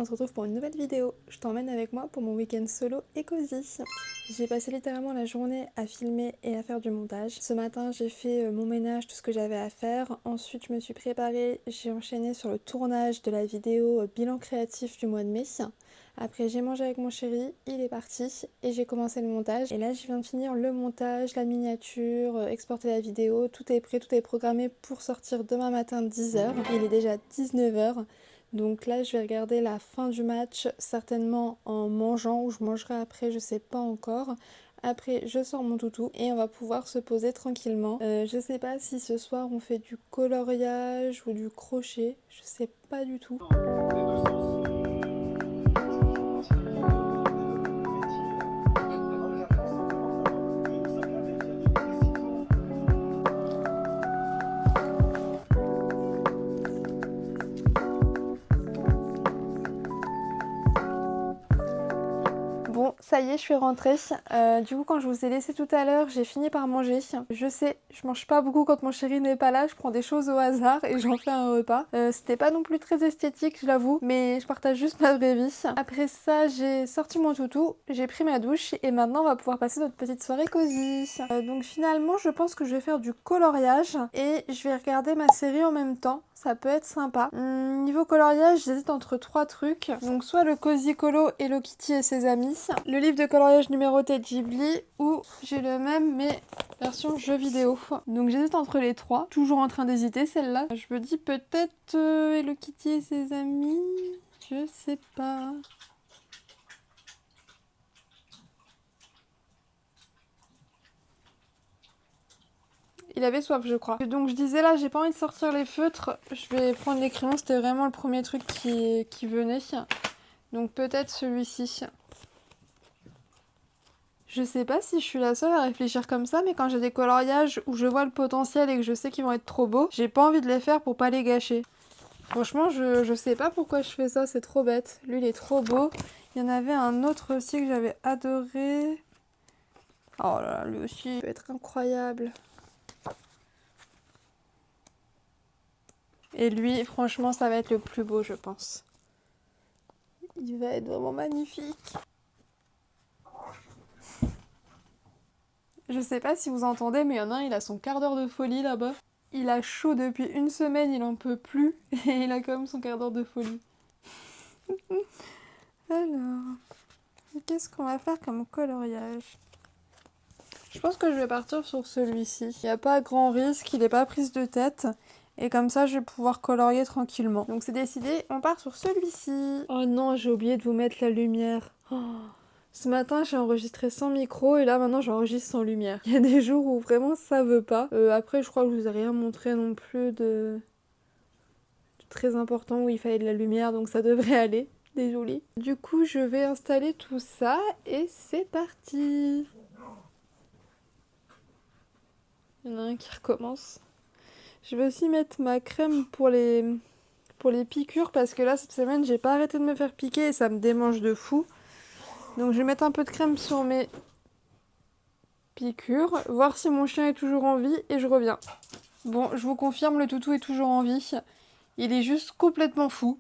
se retrouve pour une nouvelle vidéo. Je t'emmène avec moi pour mon week-end solo et cosy. J'ai passé littéralement la journée à filmer et à faire du montage. Ce matin, j'ai fait mon ménage, tout ce que j'avais à faire. Ensuite, je me suis préparée, j'ai enchaîné sur le tournage de la vidéo bilan créatif du mois de mai. Après, j'ai mangé avec mon chéri, il est parti et j'ai commencé le montage. Et là, je viens de finir le montage, la miniature, exporter la vidéo. Tout est prêt, tout est programmé pour sortir demain matin 10h. Il est déjà 19h. Donc là, je vais regarder la fin du match, certainement en mangeant, ou je mangerai après, je sais pas encore. Après, je sors mon toutou et on va pouvoir se poser tranquillement. Je sais pas si ce soir on fait du coloriage ou du crochet, je sais pas du tout. Bon, ça y est, je suis rentrée. Du coup, quand je vous ai laissé tout à l'heure, j'ai fini par manger. Je sais, je mange pas beaucoup quand mon chéri n'est pas là, je prends des choses au hasard et j'en fais un repas. C'était pas non plus très esthétique, je l'avoue, mais je partage juste ma vraie vie. Après ça, j'ai sorti mon toutou, j'ai pris ma douche et maintenant on va pouvoir passer notre petite soirée cosy. Donc finalement, je pense que je vais faire du coloriage et je vais regarder ma série en même temps. Ça peut être sympa. Niveau coloriage, j'hésite entre 3 trucs. Donc soit le Cozy Colo Hello Kitty et ses amis, le livre de coloriage numéroté Ghibli, ou j'ai le même mais version jeu vidéo. Donc j'hésite entre les 3. Toujours en train d'hésiter celle-là. Je me dis peut-être Hello Kitty et ses amis. Je sais pas. Il avait soif, je crois. Donc je disais là, j'ai pas envie de sortir les feutres. Je vais prendre les crayons, c'était vraiment le premier truc qui venait. Donc peut-être celui-ci. Je sais pas si je suis la seule à réfléchir comme ça, mais quand j'ai des coloriages où je vois le potentiel et que je sais qu'ils vont être trop beaux, j'ai pas envie de les faire pour pas les gâcher. Franchement, je sais pas pourquoi je fais ça, c'est trop bête. Lui, il est trop beau. Il y en avait un autre aussi que j'avais adoré. Oh là là, lui aussi, il peut être incroyable. Et lui, franchement, ça va être le plus beau, je pense. Il va être vraiment magnifique. Je sais pas si vous entendez, mais il y en a un, il a son quart d'heure de folie là-bas. Il a chaud depuis une semaine, il en peut plus, et il a quand même son quart d'heure de folie. Alors, qu'est-ce qu'on va faire comme coloriage? Je pense que je vais partir sur celui-ci. Il n'y a pas grand risque, il n'est pas prise de tête. Et comme ça, je vais pouvoir colorier tranquillement. Donc c'est décidé, on part sur celui-ci. Oh non, j'ai oublié de vous mettre la lumière. Oh. Ce matin, j'ai enregistré sans micro et là, maintenant, j'enregistre sans lumière. Il y a des jours où vraiment ça veut pas. Après, je crois que je vous ai rien montré non plus de très important où il fallait de la lumière, donc ça devrait aller. Désolée. Du coup, je vais installer tout ça et c'est parti. Il y en a un qui recommence. Je vais aussi mettre ma crème pour les piqûres parce que là, cette semaine, j'ai pas arrêté de me faire piquer et ça me démange de fou. Donc je vais mettre un peu de crème sur mes piqûres, voir si mon chien est toujours en vie et je reviens. Bon, je vous confirme, le toutou est toujours en vie. Il est juste complètement fou.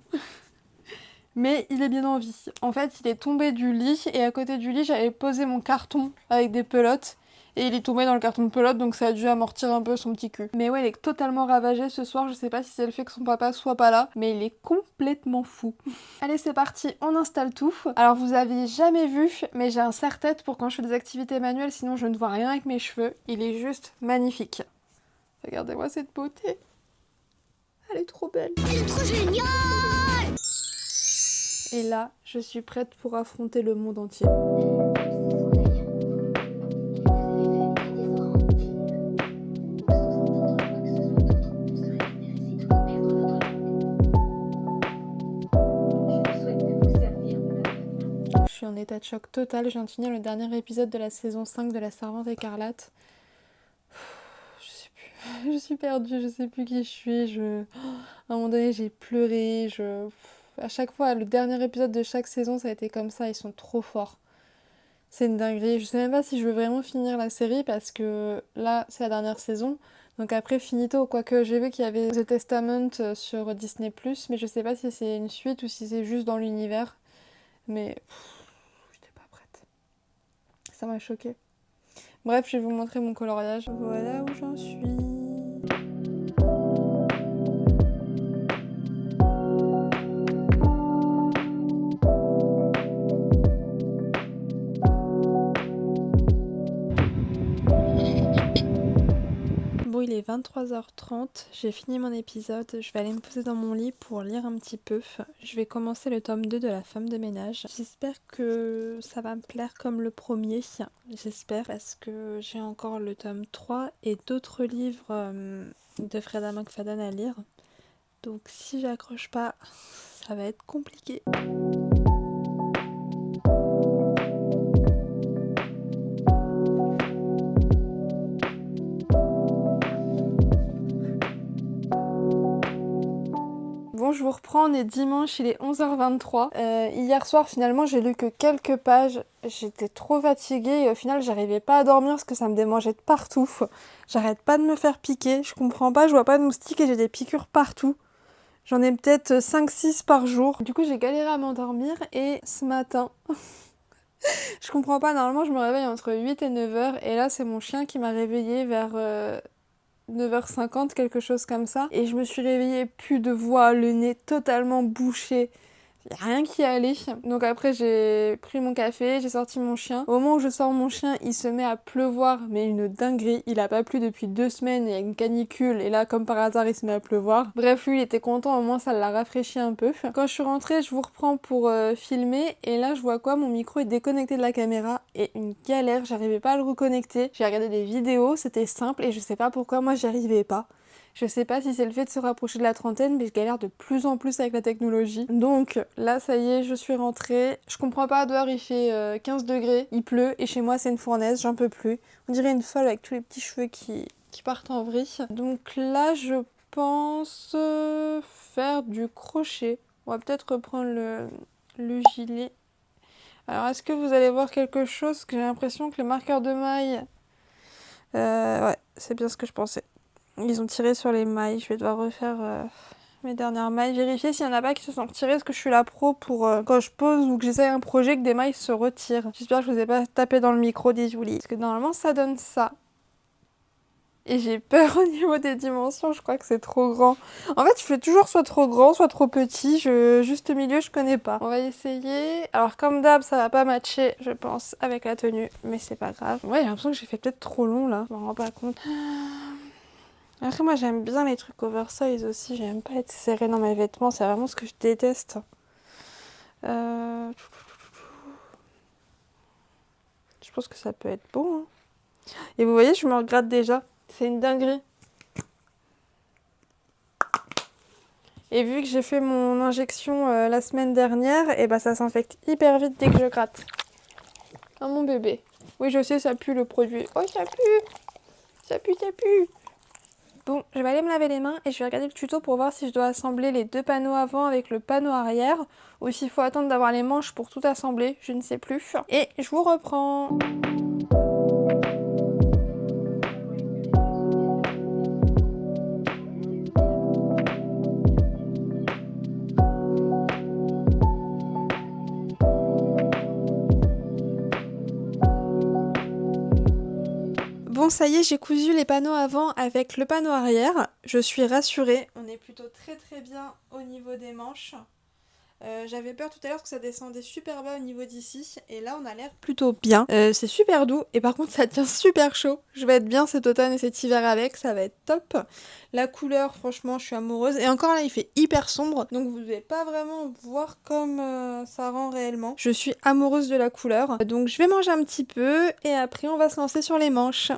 Mais il est bien en vie. En fait, il est tombé du lit et à côté du lit, j'avais posé mon carton avec des pelotes. Et il est tombé dans le carton de pelote, donc ça a dû amortir un peu son petit cul. Mais ouais, il est totalement ravagé ce soir. Je sais pas si c'est le fait que son papa soit pas là, mais il est complètement fou. Allez, c'est parti, on installe tout. Alors, vous avez jamais vu, mais j'ai un serre-tête pour quand je fais des activités manuelles, sinon je ne vois rien avec mes cheveux. Il est juste magnifique. Regardez-moi cette beauté. Elle est trop belle. Elle est trop géniale! Et là, je suis prête pour affronter le monde entier. Je suis en état de choc total, je viens de finir le dernier épisode de la saison 5 de La Servante écarlate. Je sais plus, je suis perdue, je sais plus qui je suis. À un moment donné, j'ai pleuré. À chaque fois, le dernier épisode de chaque saison, ça a été comme ça, ils sont trop forts. C'est une dinguerie. Je sais même pas si je veux vraiment finir la série parce que là, c'est la dernière saison. Donc après, finito. Quoique j'ai vu qu'il y avait The Testament sur Disney+, mais je sais pas si c'est une suite ou si c'est juste dans l'univers. Mais j'étais pas prête. Ça m'a choquée. Bref, je vais vous montrer mon coloriage. Voilà où j'en suis. Bon, il est 23h30, j'ai fini mon épisode, je vais aller me poser dans mon lit pour lire un petit peu. Je vais commencer le tome 2 de La femme de ménage. J'espère que ça va me plaire comme le premier, j'espère, parce que j'ai encore le tome 3 et d'autres livres de Freda McFadden à lire. Donc si j'accroche pas, ça va être compliqué. Bon, je vous reprends, on est dimanche, il est 11h23. Hier soir, finalement, j'ai lu que quelques pages. J'étais trop fatiguée et au final, j'arrivais pas à dormir parce que ça me démangeait de partout. J'arrête pas de me faire piquer, je comprends pas, je vois pas de moustiques et j'ai des piqûres partout. J'en ai peut-être 5-6 par jour. Du coup, j'ai galéré à m'endormir et ce matin, je comprends pas, normalement, je me réveille entre 8 et 9h et là, c'est mon chien qui m'a réveillée vers 9h50, quelque chose comme ça. Et je me suis réveillée, plus de voix, le nez totalement bouché. Y a rien qui allait. Donc après j'ai pris mon café, j'ai sorti mon chien. Au moment où je sors mon chien, il se met à pleuvoir, mais une dinguerie. Il a pas plu depuis 2 semaines, il y a une canicule et là comme par hasard il se met à pleuvoir. Bref, lui il était content, au moins ça l'a rafraîchi un peu. Quand je suis rentrée, je vous reprends pour filmer et là je vois quoi, mon micro est déconnecté de la caméra et une galère, j'arrivais pas à le reconnecter. J'ai regardé des vidéos, c'était simple et je sais pas pourquoi moi j'y arrivais pas. Je sais pas si c'est le fait de se rapprocher de la trentaine, mais je galère de plus en plus avec la technologie. Donc là, ça y est, je suis rentrée. Je comprends pas, dehors il fait 15 degrés, il pleut, et chez moi c'est une fournaise, j'en peux plus. On dirait une folle avec tous les petits cheveux qui partent en vrille. Donc là, je pense faire du crochet. On va peut-être reprendre le gilet. Alors, est-ce que vous allez voir quelque chose? Que j'ai l'impression que les marqueurs de mailles... ouais, c'est bien ce que je pensais. Ils ont tiré sur les mailles. Je vais devoir refaire mes dernières mailles. Vérifier s'il n'y en a pas qui se sont retirées. Parce que je suis la pro pour quand je pose ou que j'essaye un projet que des mailles se retirent. J'espère que je vous ai pas tapé dans le micro des Yuli. Parce que normalement ça donne ça. Et j'ai peur au niveau des dimensions. Je crois que c'est trop grand. En fait je fais toujours soit trop grand soit trop petit. Juste milieu je connais pas. On va essayer. Alors comme d'hab ça va pas matcher je pense avec la tenue. Mais c'est pas grave. Ouais j'ai l'impression que j'ai fait peut-être trop long là. Je m'en rends pas compte. Après moi j'aime bien les trucs oversize aussi, j'aime pas être serrée dans mes vêtements, c'est vraiment ce que je déteste. Je pense que ça peut être beau. Hein. Et vous voyez, je me regrette déjà, c'est une dinguerie. Et vu que j'ai fait mon injection la semaine dernière, et bah ça s'infecte hyper vite dès que je gratte. Ah mon bébé. Oui je sais, ça pue le produit. Oh ça pue. Ça pue, ça pue. Bon, je vais aller me laver les mains et je vais regarder le tuto pour voir si je dois assembler les 2 panneaux avant avec le panneau arrière ou s'il faut attendre d'avoir les manches pour tout assembler, je ne sais plus. Et je vous reprends. Bon, ça y est, j'ai cousu les panneaux avant avec le panneau arrière. Je suis rassurée, on est plutôt très bien au niveau des manches. J'avais peur tout à l'heure que ça descendait super bas au niveau d'ici et là on a l'air plutôt bien. C'est super doux et par contre ça tient super chaud. Je vais être bien cet automne et cet hiver avec, ça va être top. La couleur franchement je suis amoureuse et encore là il fait hyper sombre donc vous devez pas vraiment voir comme ça rend réellement. Je suis amoureuse de la couleur donc je vais manger un petit peu et après on va se lancer sur les manches.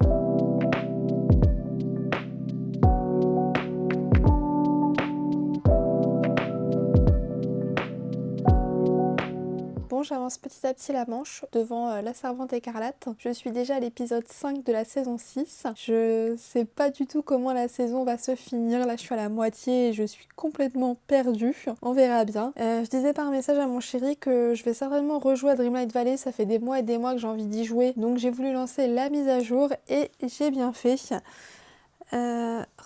Bon, bon, j'avance petit à petit la manche devant La Servante écarlate. Je suis déjà à l'épisode 5 de la saison 6. Je sais pas du tout comment la saison va se finir. Là, je suis à la moitié et je suis complètement perdue. On verra bien. Je disais par message à mon chéri que je vais certainement rejouer à Dreamlight Valley. Ça fait des mois et des mois que j'ai envie d'y jouer. Donc j'ai voulu lancer la mise à jour et j'ai bien fait.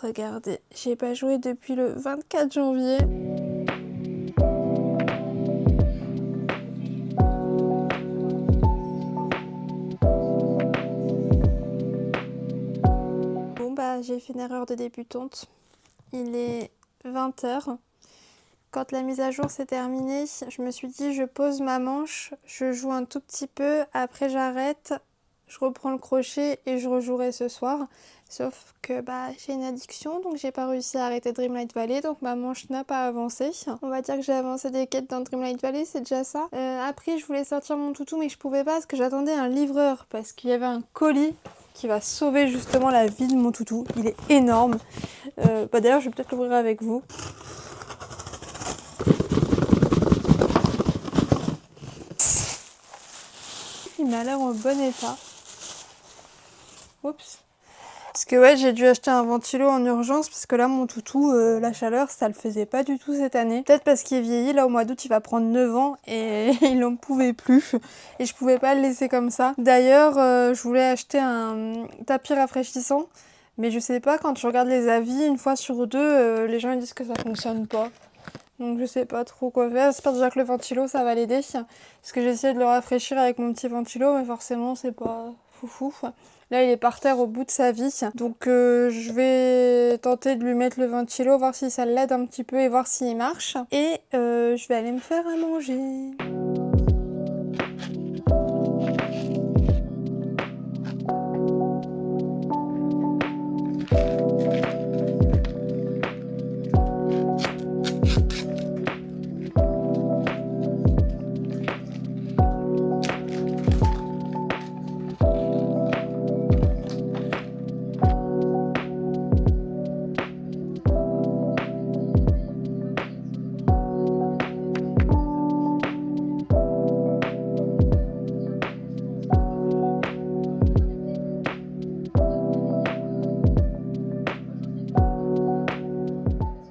Regardez, j'ai pas joué depuis le 24 janvier. Bon bah j'ai fait une erreur de débutante. Il est 20h. Quand la mise à jour s'est terminée, je me suis dit je pose ma manche, je joue un tout petit peu, après j'arrête, je reprends le crochet et je rejouerai ce soir. Sauf que bah j'ai une addiction, donc j'ai pas réussi à arrêter Dreamlight Valley, donc ma manche n'a pas avancé. On va dire que j'ai avancé des quêtes dans Dreamlight Valley, c'est déjà ça. Après je voulais sortir mon toutou mais je pouvais pas parce que j'attendais un livreur, parce qu'il y avait un colis qui va sauver justement la vie de mon toutou. Il est énorme. D'ailleurs je vais peut-être l'ouvrir avec vous. Il m'a l'air en bon état. Oups. Parce que ouais, j'ai dû acheter un ventilo en urgence parce que là, mon toutou, la chaleur, ça le faisait pas du tout cette année. Peut-être parce qu'il est vieilli, là au mois d'août, il va prendre 9 ans et il en pouvait plus. Et je pouvais pas le laisser comme ça. D'ailleurs, je voulais acheter un tapis rafraîchissant. Mais je sais pas, quand je regarde les avis, une fois sur deux, les gens ils disent que ça fonctionne pas. Donc je sais pas trop quoi faire. J'espère déjà que le ventilo ça va l'aider. Parce que j'ai essayé de le rafraîchir avec mon petit ventilo, mais forcément c'est pas foufou. Là il est par terre au bout de sa vie. Donc je vais tenter de lui mettre le ventilo, voir si ça l'aide un petit peu et voir s'il marche. Et je vais aller me faire à manger.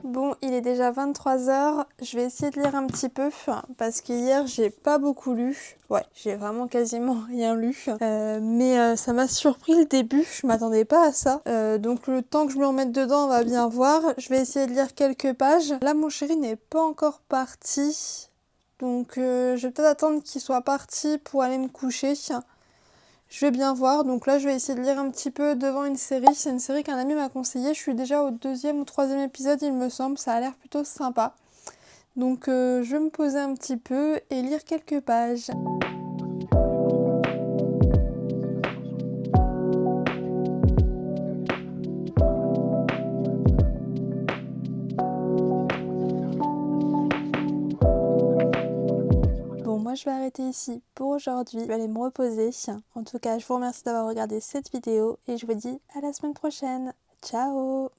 Bon, il est déjà 23h, je vais essayer de lire un petit peu parce qu'hier j'ai pas beaucoup lu. Ouais, j'ai vraiment quasiment rien lu. Mais ça m'a surpris le début, je m'attendais pas à ça. Donc le temps que je me remette dedans, on va bien voir. Je vais essayer de lire quelques pages. Là, mon chéri n'est pas encore parti. Donc je vais peut-être attendre qu'il soit parti pour aller me coucher. Je vais bien voir, donc là je vais essayer de lire un petit peu devant une série. C'est une série qu'un ami m'a conseillée, je suis déjà au 2e ou 3e épisode il me semble, ça a l'air plutôt sympa. Donc je vais me poser un petit peu et lire quelques pages. Moi je vais arrêter ici pour aujourd'hui, je vais aller me reposer. En tout cas, je vous remercie d'avoir regardé cette vidéo et je vous dis à la semaine prochaine. Ciao!